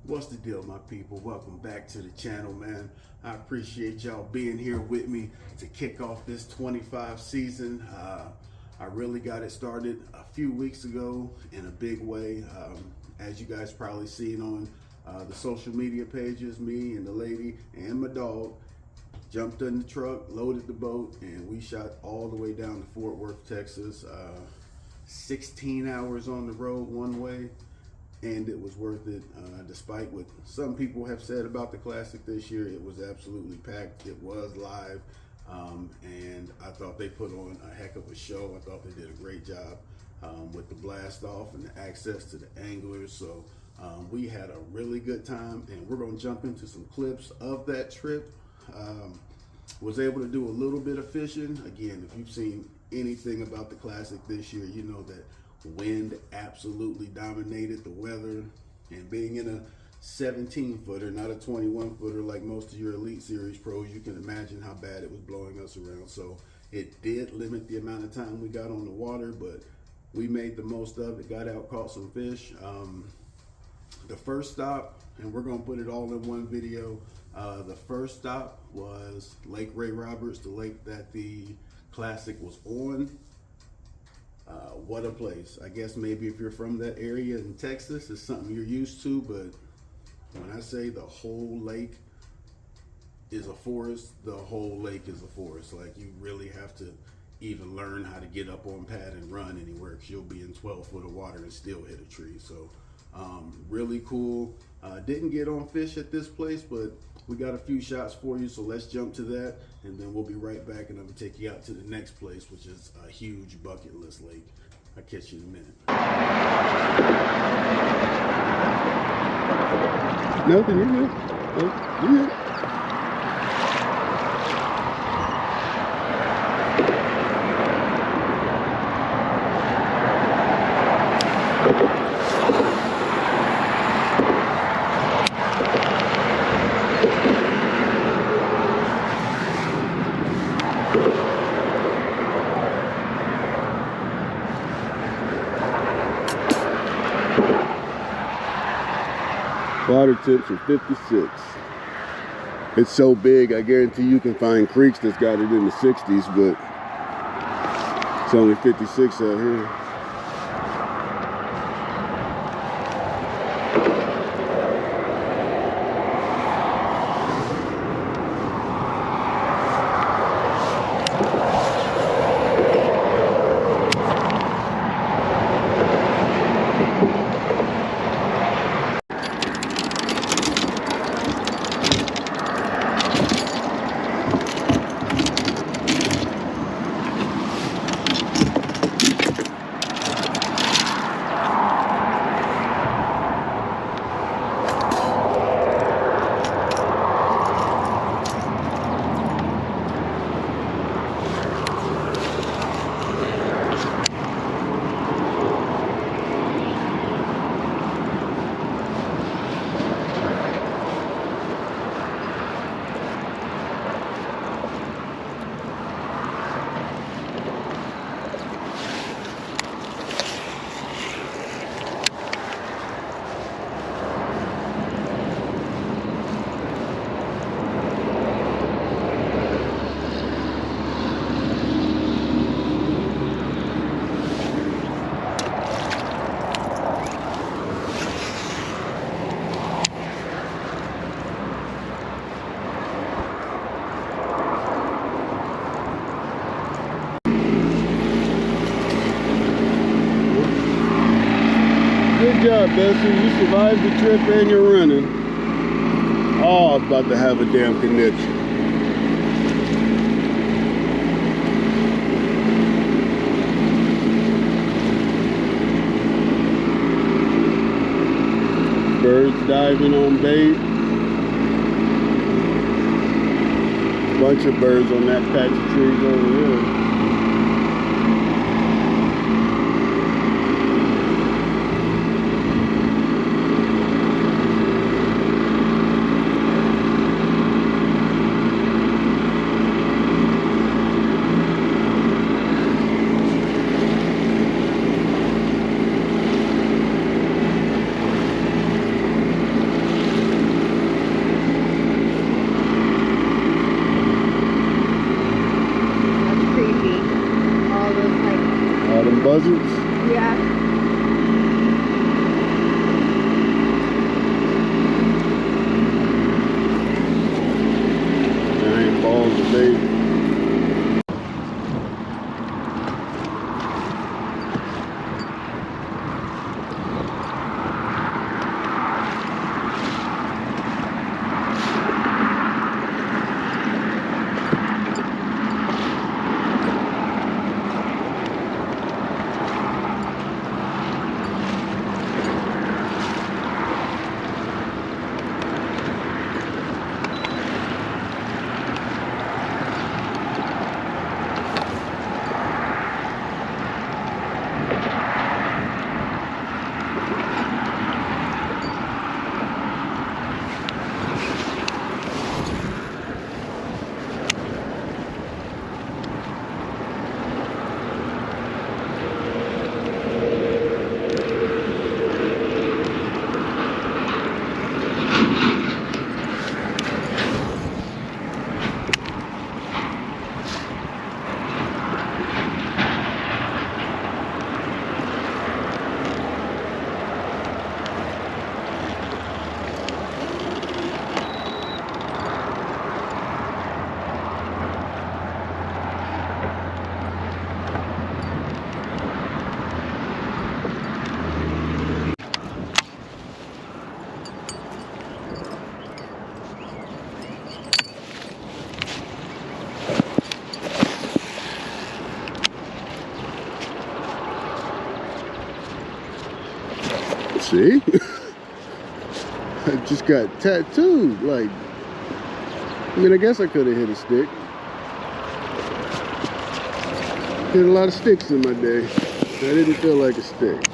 What's the deal, my people? Welcome back to the channel, man. I appreciate y'all being here with me to kick off this 25 season. I really got it started a few weeks ago in a big way. As you guys probably seen on the social media pages, me and the lady and my dog jumped in the truck, loaded the boat, and we shot all the way down to Fort Worth, Texas. 16 hours on the road one way. And it was worth it, despite what some people have said about the Classic this year. It was absolutely packed. It was live, and I thought they put on a heck of a show. I thought they did a great job with the blast off and the access to the anglers. So we had a really good time, and we're going to jump into some clips of that trip. Was able to do a little bit of fishing. Again, if you've seen anything about the Classic this year, you know that wind absolutely dominated the weather, and being in a 17-footer, not a 21-footer like most of your Elite Series pros, you can imagine how bad it was blowing us around. So it did limit the amount of time we got on the water, but we made the most of it, got out, caught some fish. The first stop, and we're gonna put it all in one video, the first stop was Lake Ray Roberts, the lake that the Classic was on. What a place. I guess maybe if you're from that area in Texas, it's something you're used to, but when I say the whole lake is a forest, the whole lake is a forest. Like, you really have to even learn how to get up on pad and run anywhere, because you'll be in 12 foot of water and still hit a tree. So really cool. Didn't get on fish at this place, but we got a few shots for you, so let's jump to that, and then we'll be right back, and I'm gonna take you out to the next place, which is a huge bucket list lake. I'll catch you in a minute. Nothing, you're good. Oh, you're good. Water temps are 56. It's so big, I guarantee you can find creeks that's got it in the 60s, but it's only 56 out here. Good job, Bessie. You survived the trip and you're running. Oh, I was about to have a damn conniption. Birds diving on bait. Bunch of birds on that patch of trees over here. See? I just got tattooed. Like, I mean, I guess I could have hit a stick. Hit a lot of sticks in my day. That didn't feel like a stick.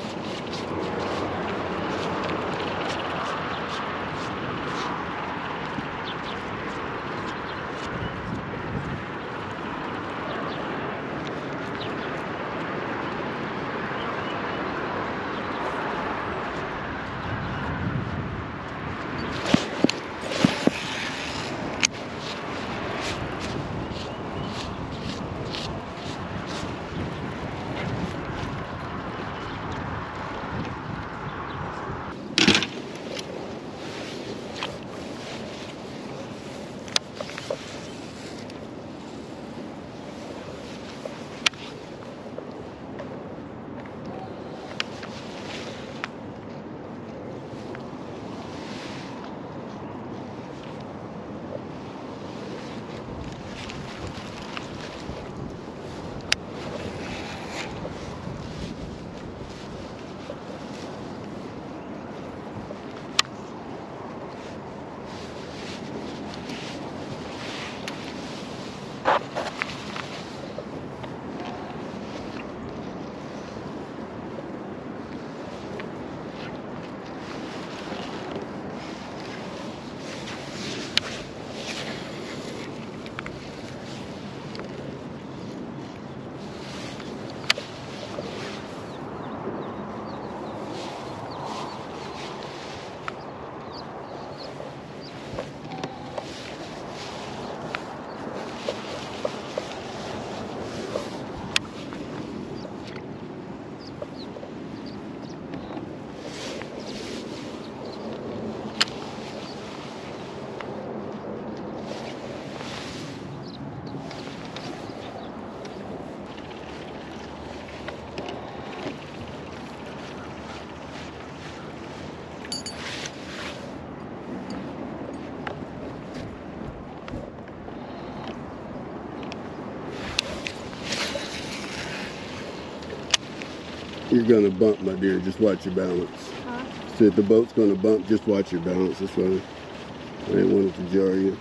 You're gonna bump, my dear. Just watch your balance. Huh? Said the boat's gonna bump. Just watch your balance. That's why I didn't want it to jar you.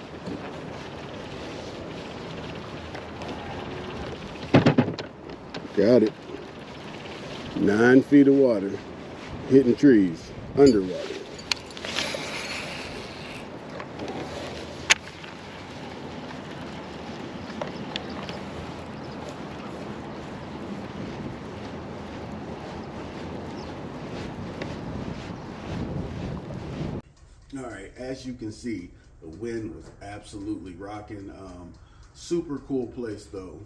Got it. 9 feet of water, hitting trees, underwater. All right, as you can see, the wind was absolutely rocking. Super cool place though.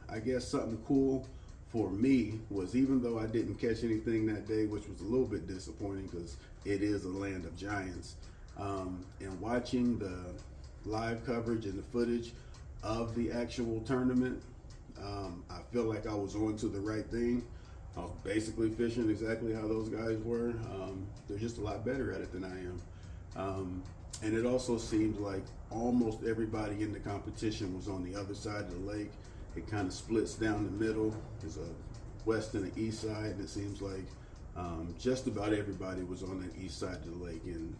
I guess something cool for me was, even though I didn't catch anything that day, which was a little bit disappointing because it is a land of giants, and watching the live coverage and the footage of the actual tournament, I feel like I was on to the right thing. I was basically fishing exactly how those guys were. They're just a lot better at it than I am. And it also seems like almost everybody in the competition was on the other side of the lake. It kind of splits down the middle. There's a west and an east side, and it seems like just about everybody was on the east side of the lake. And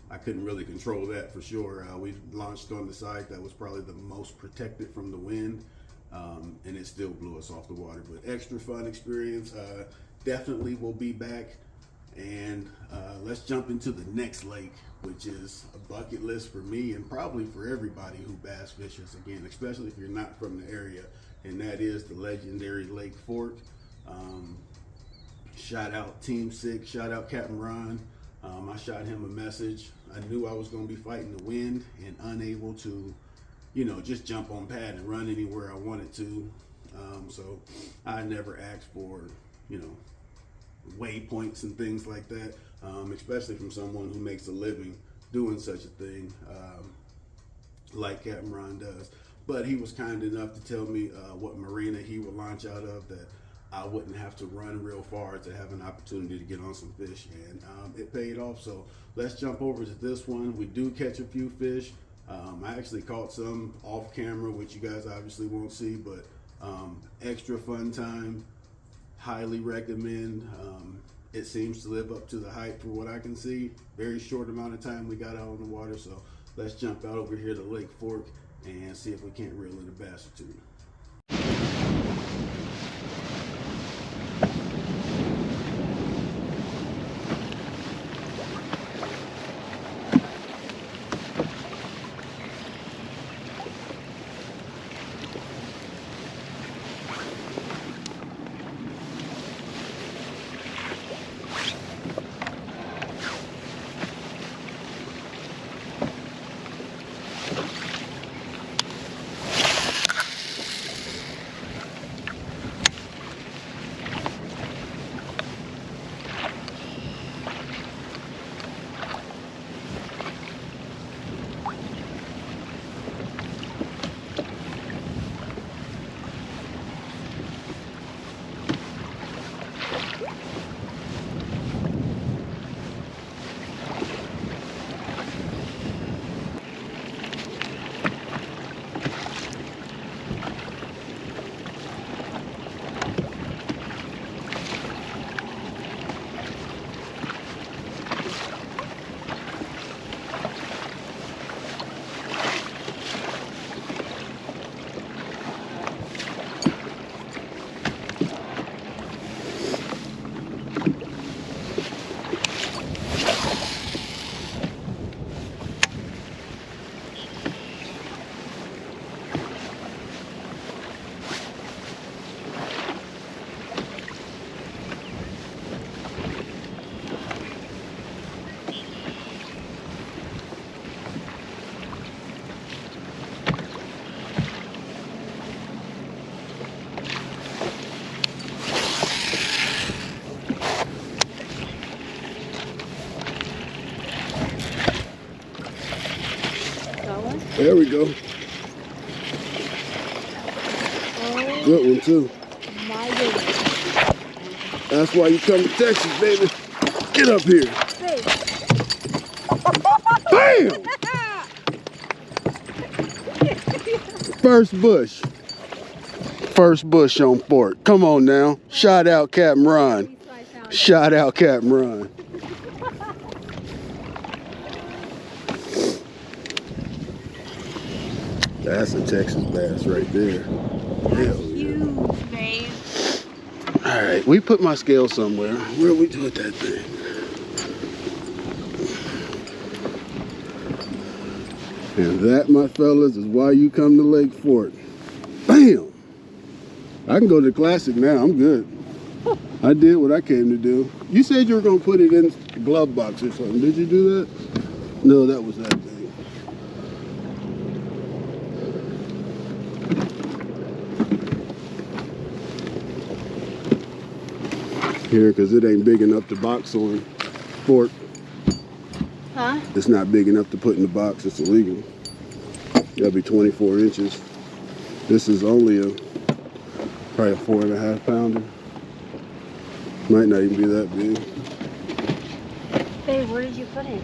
I couldn't really control that for sure. We launched on the side that was probably the most protected from the wind, and it still blew us off the water. But extra fun experience. Definitely will be back. And let's jump into the next lake, which is a bucket list for me and probably for everybody who bass fishes, again, especially if you're not from the area, and that is the legendary Lake Fork. Shout out Team 6, shout out Captain Ron. I shot him a message. I knew I was going to be fighting the wind and unable to, just jump on pad and run anywhere I wanted to. So I never asked for, waypoints and things like that, especially from someone who makes a living doing such a thing, like Captain Ron does. But he was kind enough to tell me what marina he would launch out of, that I wouldn't have to run real far to have an opportunity to get on some fish, and it paid off. So let's jump over to this one. We do catch a few fish. I actually caught some off camera, which you guys obviously won't see, but extra fun time. Highly recommend. it seems to live up to the hype for what I can see. Very short amount of time we got out on the water, so let's jump out over here to Lake Fork and see if we can't reel in a bass or two. There we go. Oh, good one too. My goodness. That's why you come to Texas, baby. Get up here. Hey. Bam! First bush. First bush on Fort. Come on now. Shout out Captain Ron. Shout out Captain Ron. That's a Texas bass right there. That's huge, babe. All right, we put my scale somewhere. Where we do with that thing? And that, my fellas, is why you come to Lake Fort. Bam! I can go to the Classic now. I'm good. I did what I came to do. You said you were going to put it in the glove box or something. Did you do that? No, that was that thing. Here, because it ain't big enough to box on Fort. Huh? It's not big enough to put in the box. It's illegal. Gotta be 24 inches. This is only probably a 4.5 pounder. Might not even be that big. Babe, where did you put it?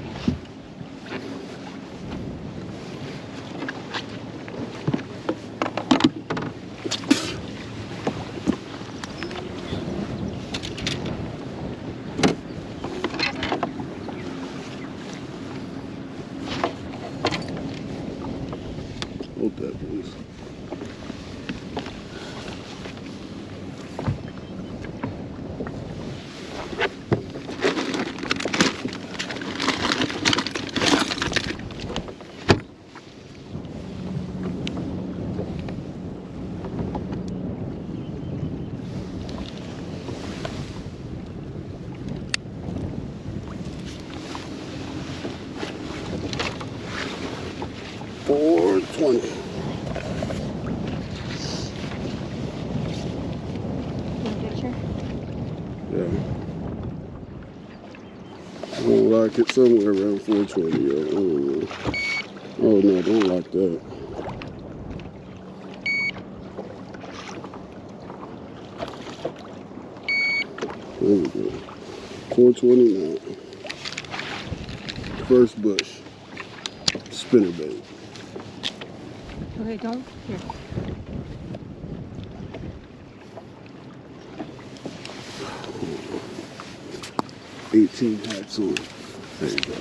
Hold that, please. $4.20. Picture? Yeah. I'm gonna lock it somewhere around 420. I don't know. Oh no, don't lock that. There we go. 420 now. First bush. Spinnerbait. Okay, don't. Here. 18 hats on. There you go.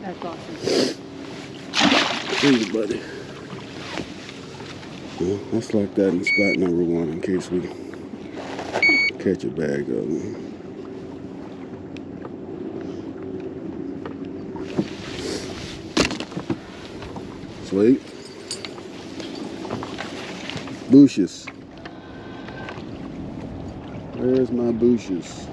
That's awesome. Here you, buddy. Well, let's lock that in spot number 1 in case we catch a bag of them. Sweet. Bushes. Where's my bushes?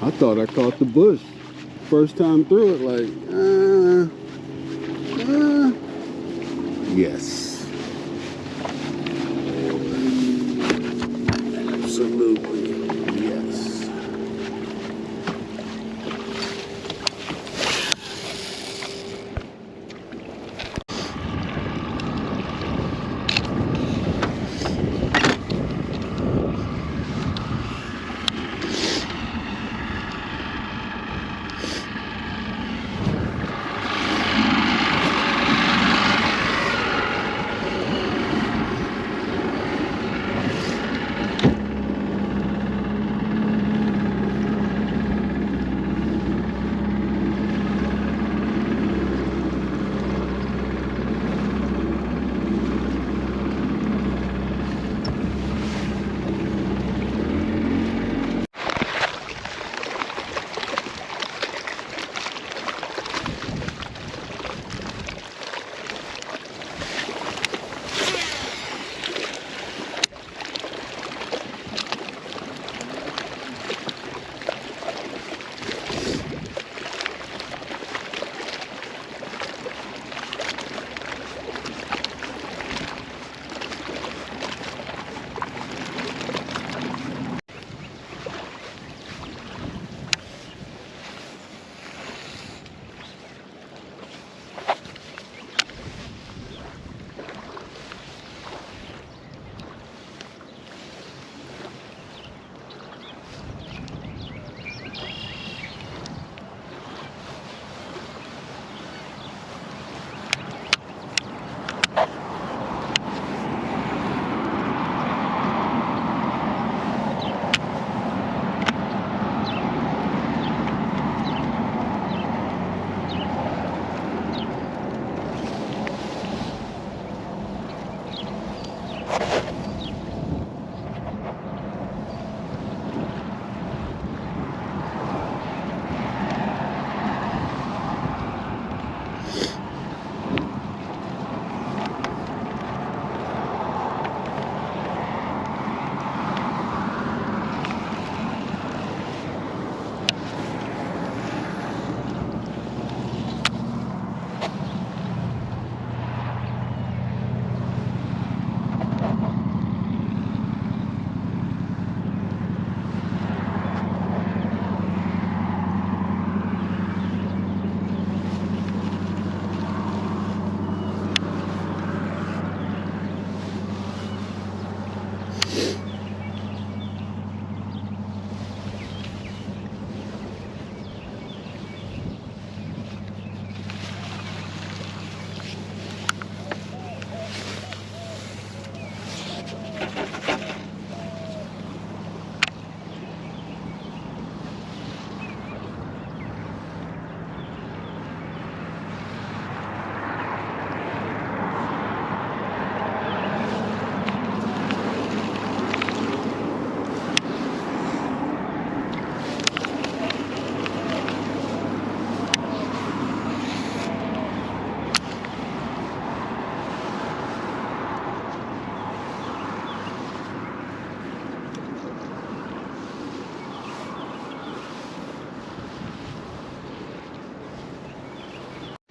I thought I caught the bush. First time through it, like, yes. Absolutely, yes.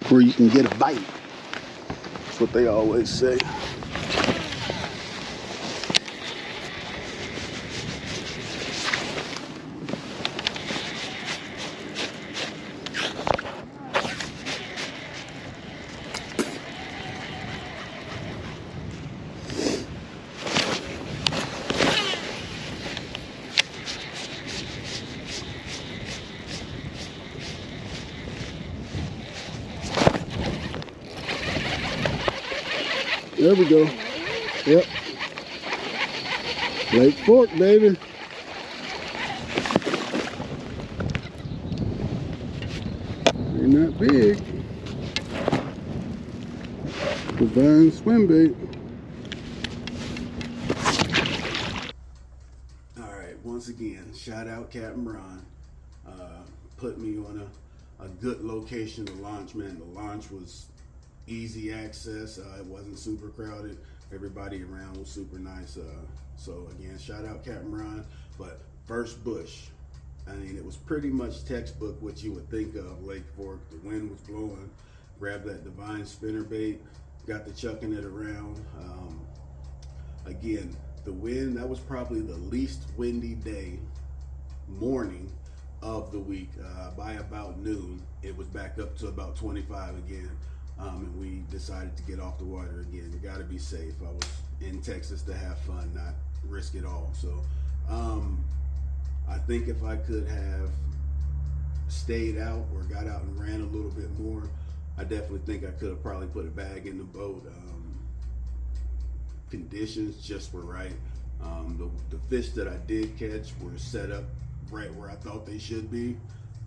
Where you can get a bite. That's what they always say. There we go. Yep. Lake Fork, baby. Ain't that big. Divine swim bait. All right, once again, shout out Captain Ron. Put me on a good location to launch, man. The launch was easy access. It wasn't super crowded. Everybody around was super nice. So again, shout out Captain Ron. But first bush, I mean, it was pretty much textbook what you would think of Lake Fork. The wind was blowing. Grabbed that divine spinner bait, got to chucking it around. Again, the wind, that was probably the least windy morning of the week. By about noon, it was back up to about 25 again. And we decided to get off the water again. You gotta be safe. I was in Texas to have fun, not risk it all. So I think if I could have stayed out or got out and ran a little bit more, I definitely think I could have probably put a bag in the boat. Conditions just were right. The fish that I did catch were set up right where I thought they should be.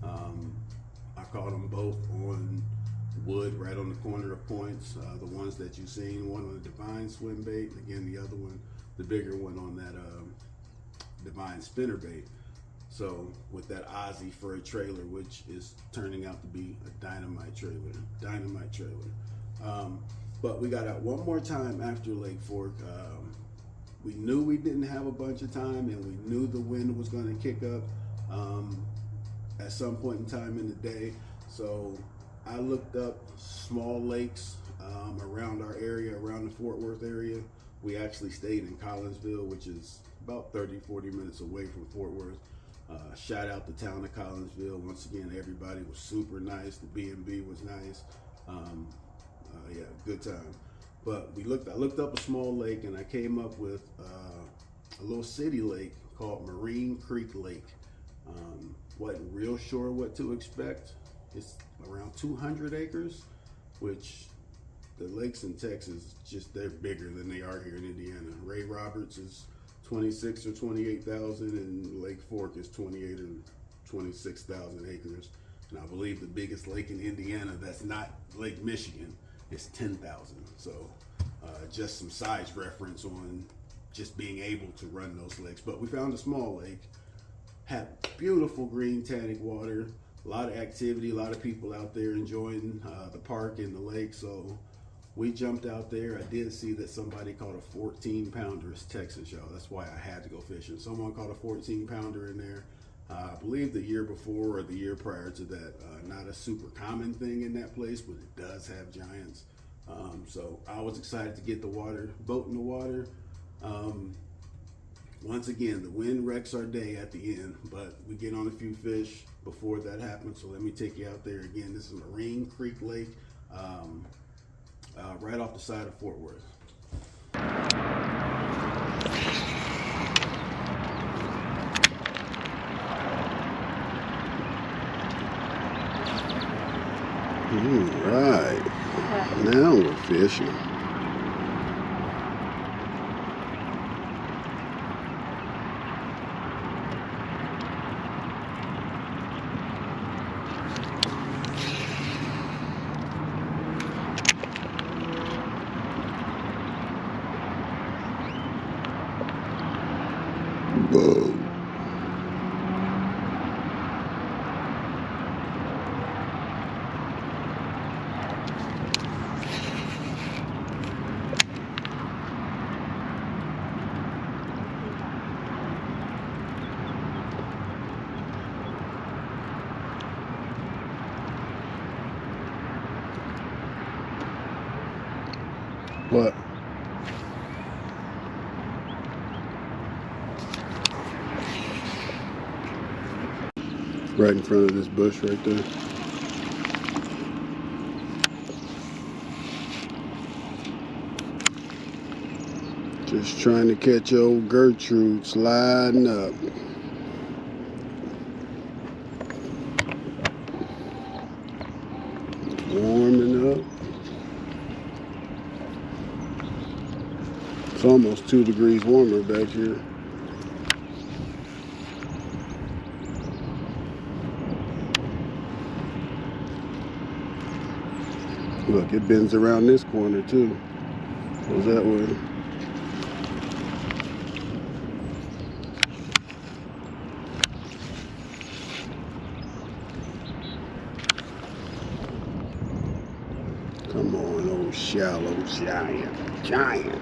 I caught them both on wood right on the corner of points. The ones that you've seen, one on the divine swim bait, and again the other one, the bigger one on that divine spinner bait. So with that Aussie for a trailer, which is turning out to be a dynamite trailer. But we got out one more time after Lake Fork. We knew we didn't have a bunch of time, and we knew the wind was going to kick up at some point in time in the day. So I looked up small lakes around our area, around the Fort Worth area. We actually stayed in Collinsville, which is about 30-40 minutes away from Fort Worth. Shout out the town of Collinsville. Once again, everybody was super nice. The B&B was nice. Yeah, good time. But I looked up a small lake, and I came up with a little city lake called Marine Creek Lake. Wasn't real sure what to expect. It's around 200 acres, which the lakes in Texas, they're bigger than they are here in Indiana. Ray Roberts is 26 or 28,000, and Lake Fork is 28 or 26,000 acres. And I believe the biggest lake in Indiana that's not Lake Michigan is 10,000. So just some size reference on just being able to run those lakes. But we found a small lake, had beautiful green tannic water, a lot of activity, a lot of people out there enjoying the park and the lake. So we jumped out there. I did see that somebody caught a 14-pounder. It's Texas, y'all. That's why I had to go fishing. Someone caught a 14-pounder in there. I believe the year before or the year prior to that. Not a super common thing in that place, but it does have giants. So I was excited to get the boat in the water. Once again, the wind wrecks our day at the end, but we get on a few fish before that happens. So let me take you out there again. This is Marine Creek Lake, right off the side of Fort Worth. All right, now we're fishing. Whoa. What? Right in front of this bush right there. Just trying to catch old Gertrude sliding up. Warming up. It's almost 2 degrees warmer back here. Look, it bends around this corner too. Goes that way. Come on, old shallow giant.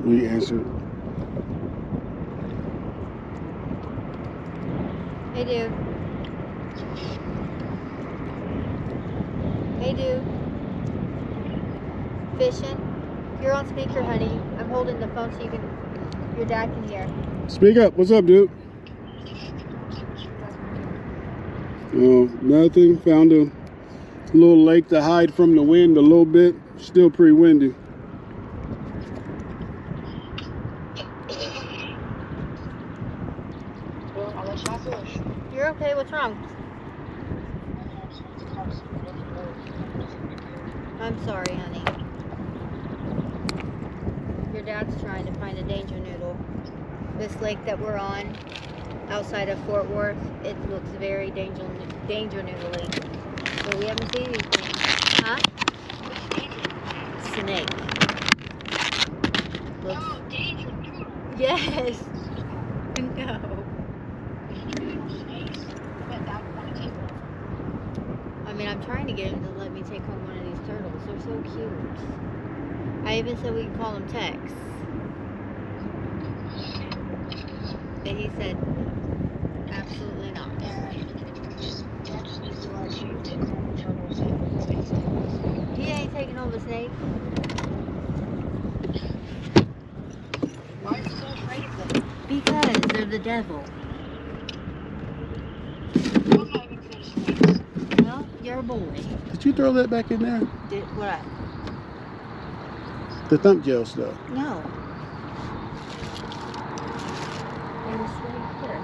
We answered. Hey, dude. Hey, dude. Fishing? You're on speaker, honey. I'm holding the phone so your dad can hear. Speak up. What's up, dude? Oh, nothing. Found a little lake to hide from the wind a little bit. Still pretty windy. You're okay, what's wrong? I'm sorry, honey. Your dad's trying to find a danger noodle. This lake that we're on, outside of Fort Worth, it looks very danger noodly. So we haven't seen anything. Huh? Snake. Looks... Oh, danger noodle. Yes. No. I mean, I'm trying to get him to let me take home one of these turtles. They're so cute. I even said we can call them Tex. And he said, absolutely not. He ain't taking home a snake. Why are you so afraid of them? Because they're the devil. I'm not even good at snakes. Well, you're a boy. Did you throw that back in there? Did what? The thump gel stuff. No. It was right here.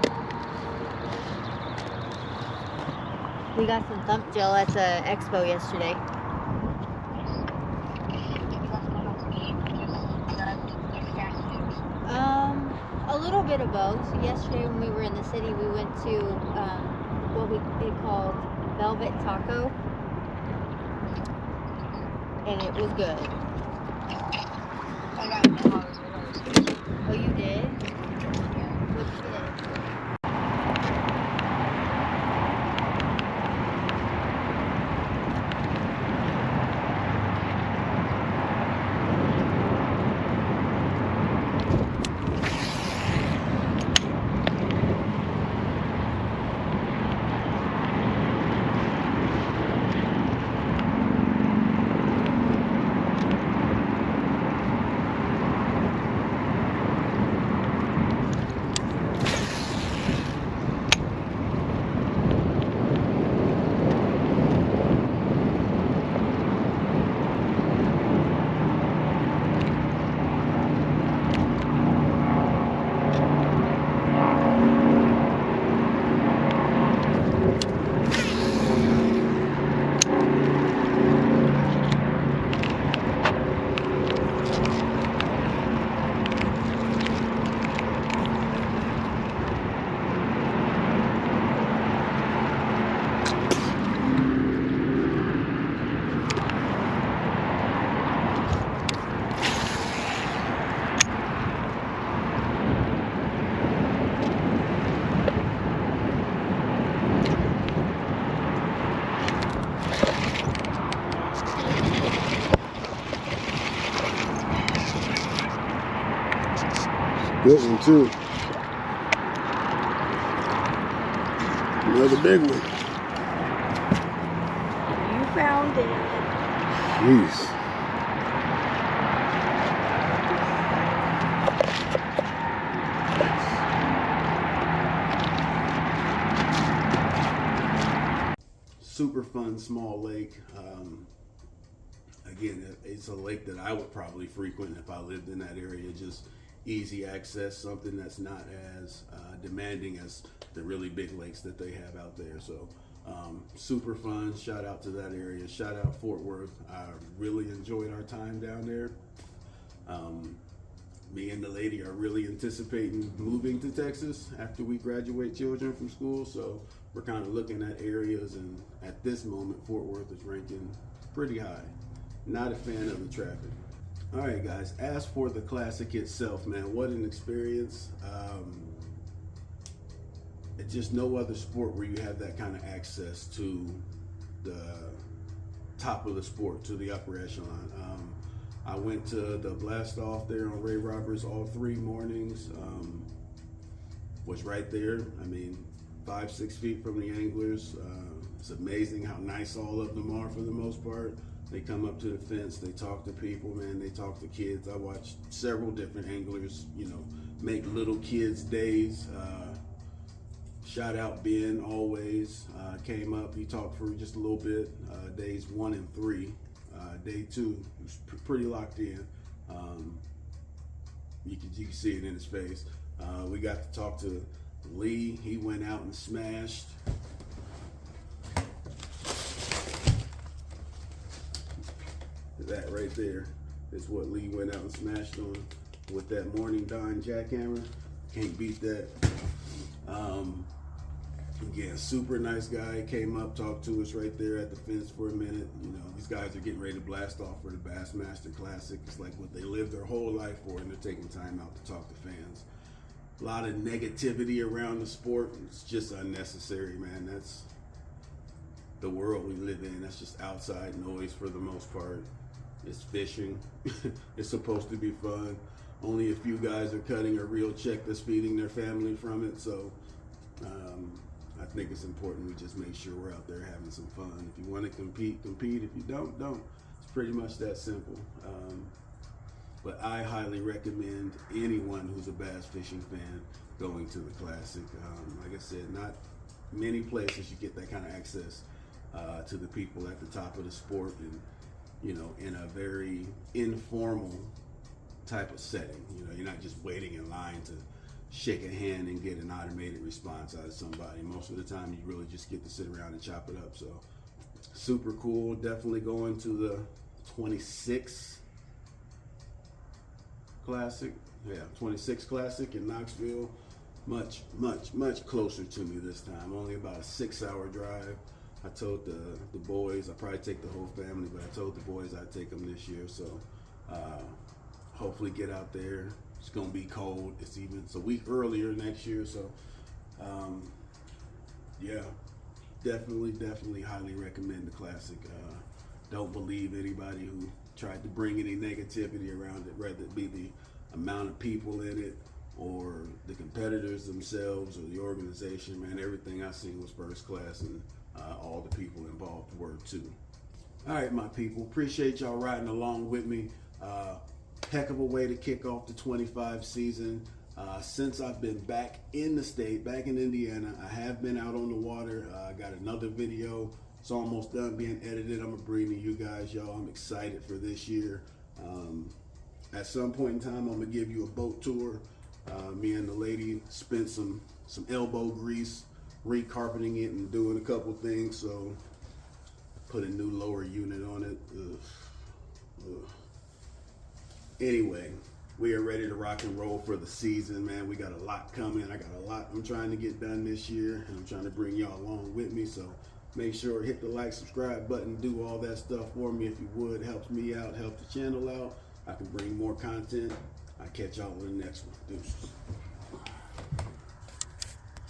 We got some thump gel at the expo yesterday. A little bit of both. Yesterday when we were in the city, we went to what they called Velvet Taco, and it was good. I got $1. Oh, you did? What'd you get? Good one too. Another big one. You found it. Jeez. Super fun small lake. Again, it's a lake that I would probably frequent if I lived in that area. Just easy access, something that's not as demanding as the really big lakes that they have out there. So super fun. Shout out to that area. Shout out Fort Worth. I really enjoyed our time down there. Me and the lady are really anticipating moving to Texas after we graduate children from school. So we're kind of looking at areas, and at this moment, Fort Worth is ranking pretty high. Not a fan of the traffic. All right, guys, as for the Classic itself, man, what an experience. It's just no other sport where you have that kind of access to the top of the sport, to the upper echelon. I went to the blast off there on Ray Roberts all 3 mornings. Was right there. I mean, 5-6 feet from the anglers. It's amazing how nice all of them are for the most part. They come up to the fence, they talk to people, man, they talk to kids. I watched several different anglers, you know, make little kids' days. Shout out Ben, always came up, he talked for just a little bit, days 1 and 3. Day 2, he was pretty locked in. You can see it in his face. We got to talk to Lee, he went out and smashed. That right there is what Lee went out and smashed on with that Morning Dawn jackhammer. Can't beat that. Again, super nice guy. Came up, talked to us right there at the fence for a minute. You know, these guys are getting ready to blast off for the Bassmasters Classic. It's like what they lived their whole life for, and they're taking time out to talk to fans. A lot of negativity around the sport. It's just unnecessary, man. That's the world we live in. That's just outside noise for the most part. It's fishing. It's supposed to be fun. Only a few guys are cutting a real check that's feeding their family from it. So I think it's important we just make sure we're out there having some fun. If you want to compete, compete. If you don't, don't. It's pretty much that simple. But I highly recommend anyone who's a bass fishing fan going to the Classic. Like I said, not many places you get that kind of access to the people at the top of the sport, and you know, in a very informal type of setting. You know, you're not just waiting in line to shake a hand and get an automated response out of somebody. Most of the time you really just get to sit around and chop it up. So super cool. Definitely going to the 26 Classic. Yeah, 26 Classic in Knoxville. Much closer to me this time. Only about a 6-hour drive. I told the boys, I'd probably take the whole family, but I told the boys I'd take them this year. So hopefully get out there. It's gonna be cold. It's a week earlier next year. So yeah, definitely highly recommend the Classic. Don't believe anybody who tried to bring any negativity around it, whether it be the amount of people in it or the competitors themselves or the organization. Man, everything I seen was first class, and all the people involved were too. All right, my people, appreciate y'all riding along with me. Heck of a way to kick off the 25 season. Since I've been back in the state, back in Indiana, I have been out on the water. I got another video. It's almost done being edited. I'm gonna bring to you guys, y'all. I'm excited for this year. At some point in time, I'm gonna give you a boat tour. Me and the lady spent some elbow grease recarpeting it and doing a couple things. So put a new lower unit on it. Ugh. Anyway, we are ready to rock and roll for the season, man. We got a lot coming. I got a lot I'm trying to get done this year, and I'm trying to bring y'all along with me. So make sure hit the like, subscribe button, do all that stuff for me if you would. Helps me out, help the channel out. I can bring more content. I'll catch y'all in the next one. Deuces.